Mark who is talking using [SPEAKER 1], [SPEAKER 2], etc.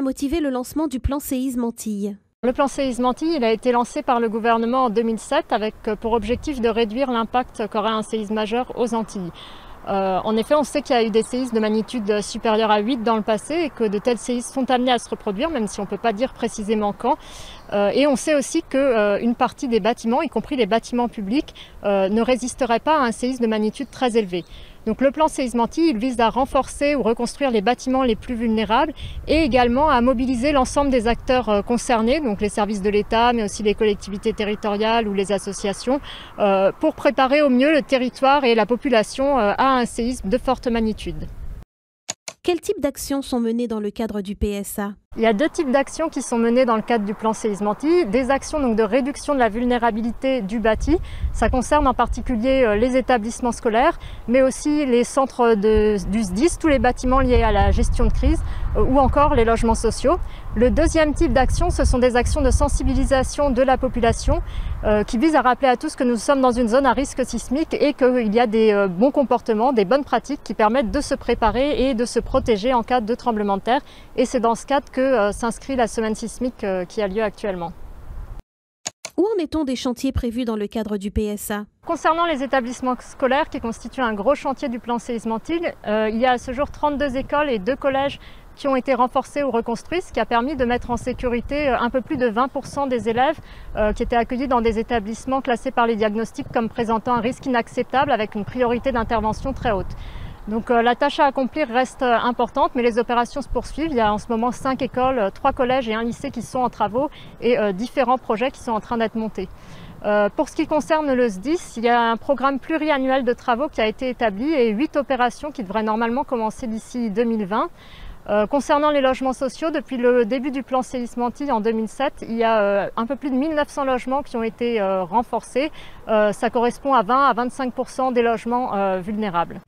[SPEAKER 1] a motivé le lancement du plan Séisme Antilles?
[SPEAKER 2] Le plan Séisme Antilles, il a été lancé par le gouvernement en 2007 avec pour objectif de réduire l'impact qu'aurait un séisme majeur aux Antilles. En effet, on sait qu'il y a eu des séismes de magnitude supérieure à 8 dans le passé et que de tels séismes sont amenés à se reproduire, même si on ne peut pas dire précisément quand. Et on sait aussi qu'une partie des bâtiments, y compris les bâtiments publics, ne résisteraient pas à un séisme de magnitude très élevée. Donc le plan Séisme Antilles, il vise à renforcer ou reconstruire les bâtiments les plus vulnérables et également à mobiliser l'ensemble des acteurs concernés, donc les services de l'État, mais aussi les collectivités territoriales ou les associations, pour préparer au mieux le territoire et la population à un séisme de forte magnitude.
[SPEAKER 1] Quels types d'actions sont menées dans le cadre du PSA?
[SPEAKER 2] Il y a deux types d'actions qui sont menées dans le cadre du plan Séisme Antilles. Des actions donc de réduction de la vulnérabilité du bâti. Ça concerne en particulier les établissements scolaires, mais aussi les centres du SDIS, tous les bâtiments liés à la gestion de crise, ou encore les logements sociaux. Le deuxième type d'action, ce sont des actions de sensibilisation de la population qui visent à rappeler à tous que nous sommes dans une zone à risque sismique et qu'il y a des bons comportements, des bonnes pratiques qui permettent de se préparer et de se protéger en cas de tremblement de terre. Et c'est dans ce cadre que s'inscrit la semaine sismique qui a lieu actuellement.
[SPEAKER 1] Où en est-on des chantiers prévus dans le cadre du PSA?
[SPEAKER 2] Concernant les établissements scolaires qui constituent un gros chantier du plan Séisme Antilles, il y a à ce jour 32 écoles et 2 collèges qui ont été renforcés ou reconstruits, ce qui a permis de mettre en sécurité un peu plus de 20% des élèves qui étaient accueillis dans des établissements classés par les diagnostics comme présentant un risque inacceptable avec une priorité d'intervention très haute. Donc la tâche à accomplir reste importante, mais les opérations se poursuivent. Il y a en ce moment 5 écoles, 3 collèges et un lycée qui sont en travaux et différents projets qui sont en train d'être montés. Pour ce qui concerne le SDIS, il y a un programme pluriannuel de travaux qui a été établi et 8 opérations qui devraient normalement commencer d'ici 2020. Concernant les logements sociaux, depuis le début du plan Séisme Antilles en 2007, il y a un peu plus de 1900 logements qui ont été renforcés. Ça correspond à 20 à 25% des logements vulnérables.